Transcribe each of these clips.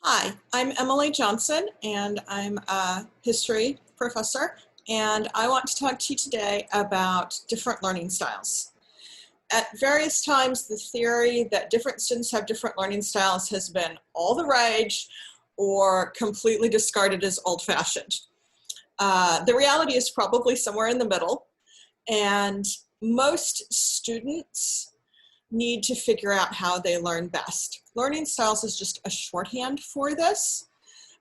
Hi, I'm Emily Johnson, and I'm a history professor, and I want to talk to you today about different learning styles. At various times, the theory that different students have different learning styles has been all the rage or completely discarded as old-fashioned. The reality is probably somewhere in the middle, and most students need to figure out how they learn best. Learning styles is just a shorthand for this.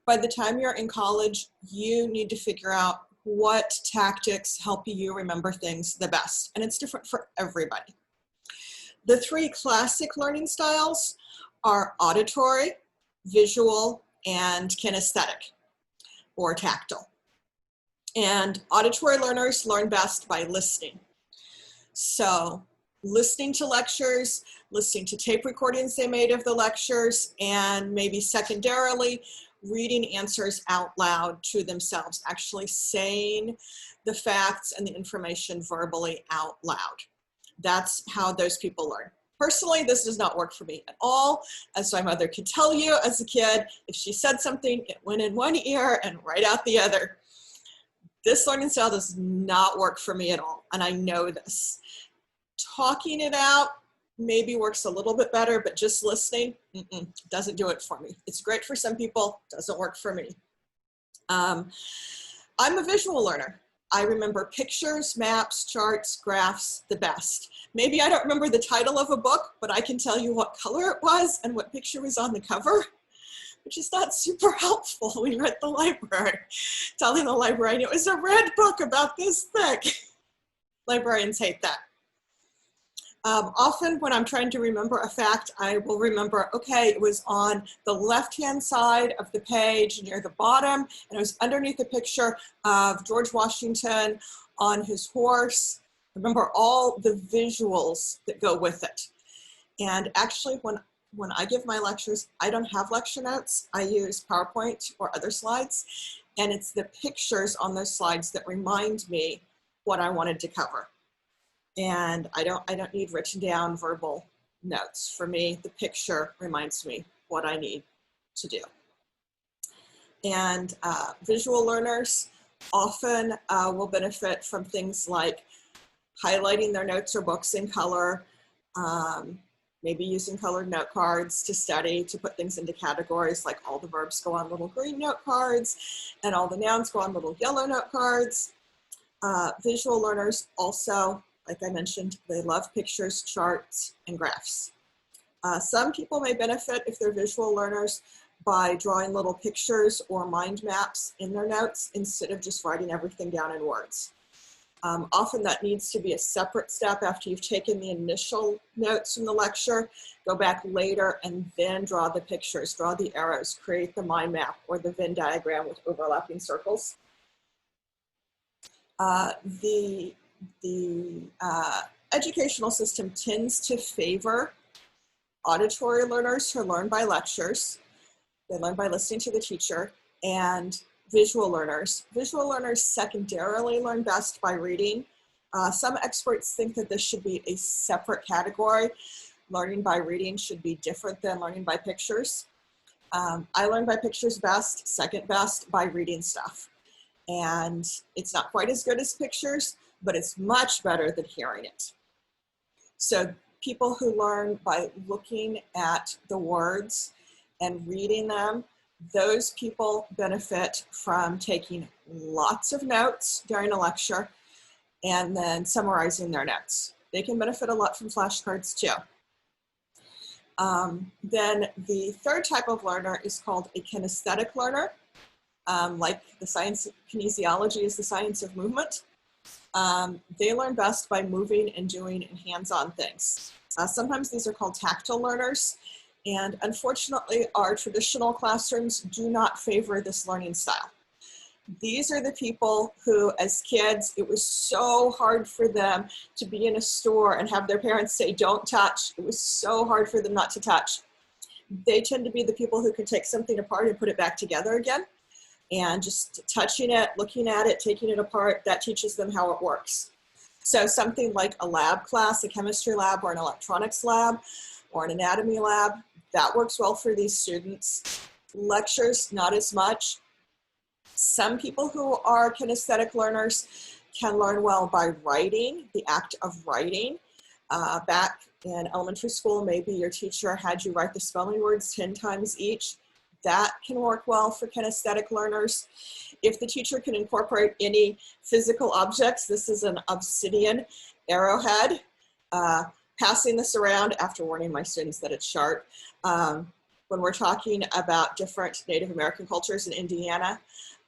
By the time you're in college, you need to figure out what tactics help you remember things the best, and it's different for everybody. The three classic learning styles are auditory, visual, and kinesthetic, or tactile. And auditory learners learn best by listening. So listening to lectures, listening to tape recordings they made of the lectures, and maybe secondarily reading answers out loud to themselves, actually saying the facts and the information verbally out loud. That's how those people learn. Personally, this does not work for me at all. As my mother could tell you as a kid, if she said something, it went in one ear and right out the other. This learning style does not work for me at all, and I know this. Talking it out maybe works a little bit better, but just listening doesn't do it for me. It's great for some people, doesn't work for me. I'm a visual learner. I remember pictures, maps, charts, graphs the best. Maybe I don't remember the title of a book, but I can tell you what color it was and what picture was on the cover, which is not super helpful when you're at the library, telling the librarian it was a red book about this thick. Librarians hate that. Often when I'm trying to remember a fact, I will remember, okay, it was on the left-hand side of the page near the bottom, and it was underneath a picture of George Washington on his horse. Remember all the visuals that go with it. And actually, when I give my lectures, I don't have lecture notes. I use PowerPoint or other slides, and it's the pictures on those slides that remind me what I wanted to cover. And I don't need written down verbal notes. For me, the picture reminds me what I need to do. And visual learners often will benefit from things like highlighting their notes or books in color, maybe using colored note cards to study, to put things into categories, like all the verbs go on little green note cards and all the nouns go on little yellow note cards. Visual learners also, like I mentioned, they love pictures, charts, and graphs. Some people may benefit, if they're visual learners, by drawing little pictures or mind maps in their notes instead of just writing everything down in words. Often that needs to be a separate step after you've taken the initial notes from the lecture. Go back later and then draw the pictures, draw the arrows, create the mind map or the Venn diagram with overlapping circles. The educational system tends to favor auditory learners who learn by lectures. They learn by listening to the teacher, and visual learners. Visual learners secondarily learn best by reading. Some experts think that this should be a separate category. Learning by reading should be different than learning by pictures. I learn by pictures best, second best by reading stuff. And it's not quite as good as pictures, but it's much better than hearing it. So people who learn by looking at the words and reading them, those people benefit from taking lots of notes during a lecture and then summarizing their notes. They can benefit a lot from flashcards too. Then the third type of learner is called a kinesthetic learner. Like the science of kinesiology is the science of movement. They learn best by moving and doing hands-on things. Sometimes these are called tactile learners, and unfortunately our traditional classrooms do not favor this learning style. These are the people who, as kids, it was so hard for them to be in a store and have their parents say, don't touch. It was so hard for them not to touch. They tend to be the people who can take something apart and put it back together again. And just touching it, looking at it, taking it apart, that teaches them how it works. So something like a lab class, a chemistry lab or an electronics lab or an anatomy lab, that works well for these students. Lectures, not as much. Some people who are kinesthetic learners can learn well by writing, the act of writing. Back in elementary school, maybe your teacher had you write the spelling words 10 times each. That can work well for kinesthetic learners. If the teacher can incorporate any physical objects, this is an obsidian arrowhead. Passing this around after warning my students that it's sharp. When we're talking about different Native American cultures in Indiana,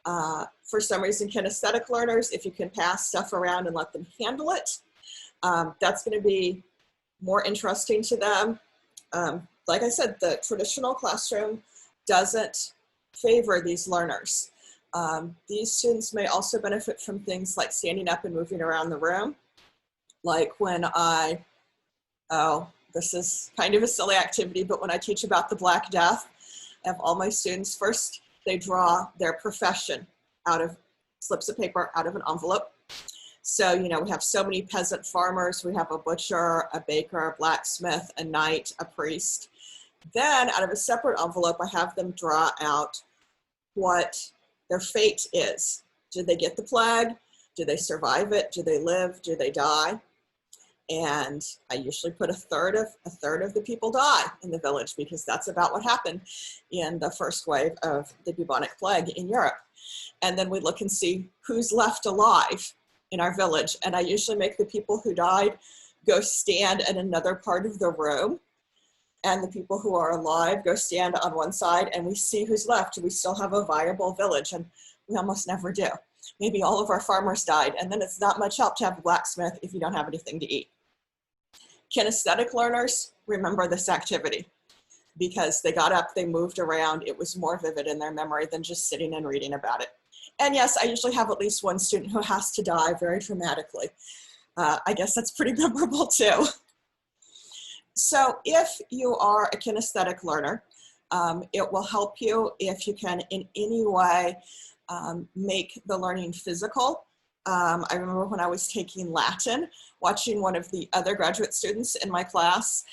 for some reason, kinesthetic learners, if you can pass stuff around and let them handle it, that's going to be more interesting to them. Like I said, the traditional classroom doesn't favor these learners. These students may also benefit from things like standing up and moving around the room. Like when this is kind of a silly activity, but when I teach about the Black Death, I have all my students, first they draw their profession out of slips of paper, out of an envelope. So, you know, we have so many peasant farmers. We have a butcher, a baker, a blacksmith, a knight, a priest. Then out of a separate envelope, I have them draw out what their fate is. Did they get the plague? Do they survive it? Do they live? Do they die? And I usually put a third of the people die in the village, because that's about what happened in the first wave of the bubonic plague in Europe. And then we look and see who's left alive in our village. And I usually make the people who died go stand in another part of the room. And the people who are alive go stand on one side, and we see who's left. Do we still have a viable village? And we almost never do. Maybe all of our farmers died, and then it's not much help to have a blacksmith if you don't have anything to eat. Kinesthetic learners remember this activity because they got up, they moved around. It was more vivid in their memory than just sitting and reading about it. And yes, I usually have at least one student who has to die very dramatically. I guess that's pretty memorable too. So if you are a kinesthetic learner, it will help you if you can in any way make the learning physical. I remember when I was taking Latin, watching one of the other graduate students in my class.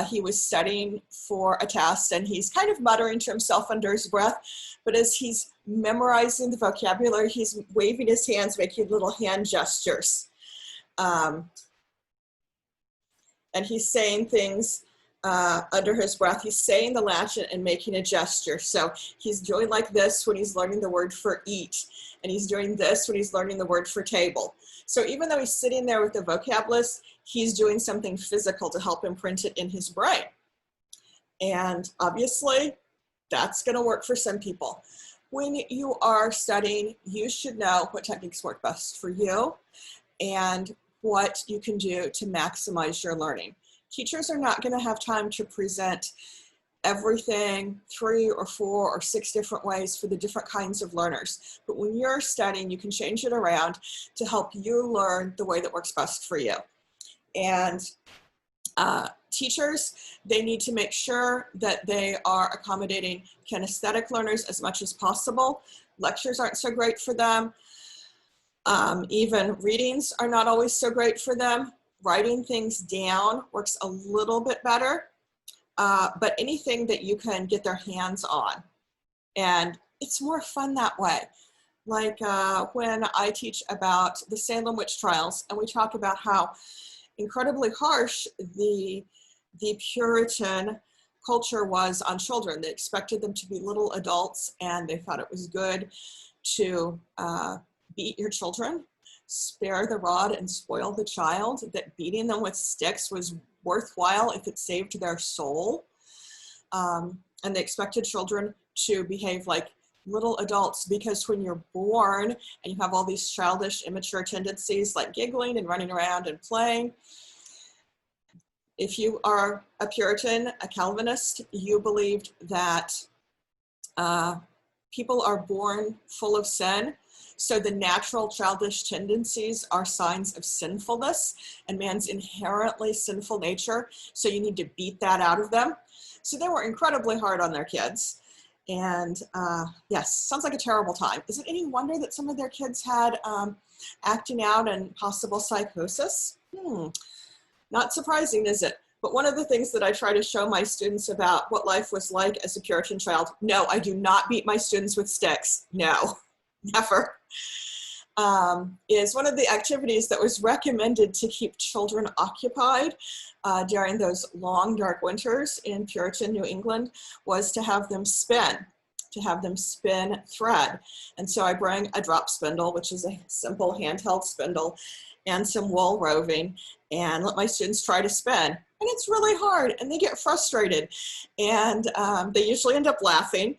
He was studying for a test, and he's kind of muttering to himself under his breath, but as he's memorizing the vocabulary, he's waving his hands, making little hand gestures. And he's saying things under his breath. He's saying the Latin and making a gesture. So he's doing like this when he's learning the word for eat, and he's doing this when he's learning the word for table. So even though he's sitting there with the vocab list, he's doing something physical to help imprint it in his brain. And obviously, that's going to work for some people. When you are studying, you should know what techniques work best for you and what you can do to maximize your learning. Teachers are not going to have time to present everything 3 or 4 or 6 different ways for the different kinds of learners. But when you're studying, you can change it around to help you learn the way that works best for you. And teachers, they need to make sure that they are accommodating kinesthetic learners as much as possible. Lectures aren't so great for them. Even readings are not always so great for them. Writing things down works a little bit better, but anything that you can get their hands on. And it's more fun that way. Like when I teach about the Salem witch trials, and we talk about how incredibly harsh the Puritan culture was on children. They expected them to be little adults, and they thought it was good to beat your children, spare the rod and spoil the child, that beating them with sticks was worthwhile if it saved their soul. And they expected children to behave like little adults, because when you're born and you have all these childish, immature tendencies like giggling and running around and playing, if you are a Puritan, a Calvinist, you believed that people are born full of sin. So the natural childish tendencies are signs of sinfulness and man's inherently sinful nature. So you need to beat that out of them. So they were incredibly hard on their kids. And yes, sounds like a terrible time. Is it any wonder that some of their kids had acting out and possible psychosis? Not surprising, is it? But one of the things that I try to show my students about what life was like as a Puritan child, no, I do not beat my students with sticks. No, never. Is one of the activities that was recommended to keep children occupied during those long, dark winters in Puritan New England was to have them spin thread. And so I bring a drop spindle, which is a simple handheld spindle, and some wool roving, and let my students try to spin. And it's really hard, and they get frustrated. And they usually end up laughing,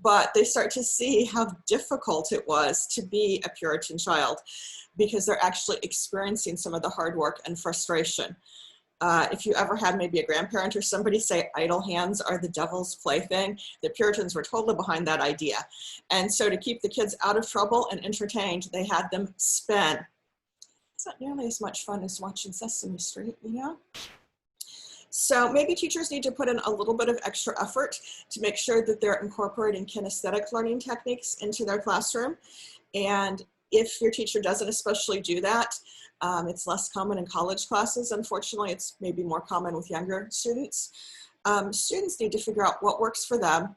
but they start to see how difficult it was to be a Puritan child because they're actually experiencing some of the hard work and frustration. If you ever had maybe a grandparent or somebody say idle hands are the devil's plaything, the Puritans were totally behind that idea. And so to keep the kids out of trouble and entertained, they had them spin. It's not nearly as much fun as watching Sesame Street, you know? So maybe teachers need to put in a little bit of extra effort to make sure that they're incorporating kinesthetic learning techniques into their classroom. And if your teacher doesn't especially do that, it's less common in college classes. Unfortunately, it's maybe more common with younger students. Students need to figure out what works for them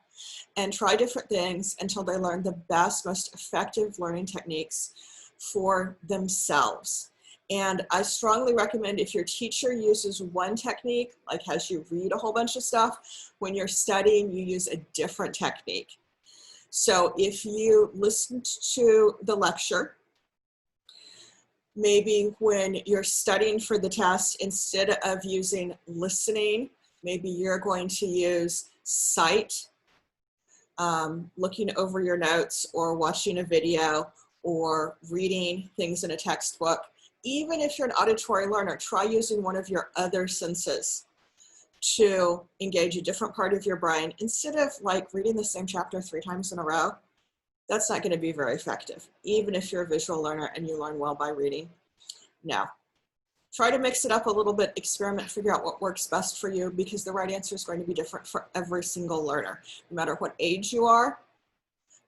and try different things until they learn the best, most effective learning techniques for themselves. And I strongly recommend if your teacher uses one technique, like has you read a whole bunch of stuff, when you're studying, you use a different technique. So if you listened to the lecture, maybe when you're studying for the test, instead of using listening, maybe you're going to use sight, looking over your notes or watching a video or reading things in a textbook. Even if you're an auditory learner, try using one of your other senses to engage a different part of your brain instead of like reading the same chapter 3 times in a row. That's not going to be very effective, even if you're a visual learner and you learn well by reading. No. Try to mix it up a little bit, experiment, figure out what works best for you, because the right answer is going to be different for every single learner, no matter what age you are,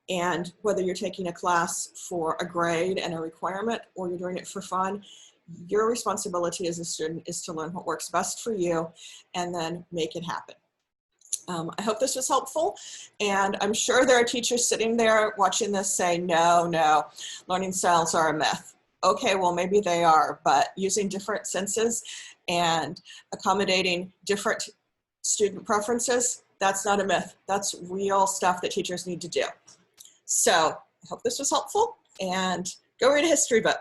and whether you're taking a class for a grade and a requirement or you're doing it for fun. Your responsibility as a student is to learn what works best for you and then make it happen. I hope this was helpful, and I'm sure there are teachers sitting there watching this say, no, learning styles are a myth. Okay, well maybe they are, but using different senses and accommodating different student preferences, that's not a myth. That's real stuff that teachers need to do. So I hope this was helpful, and go read a history book.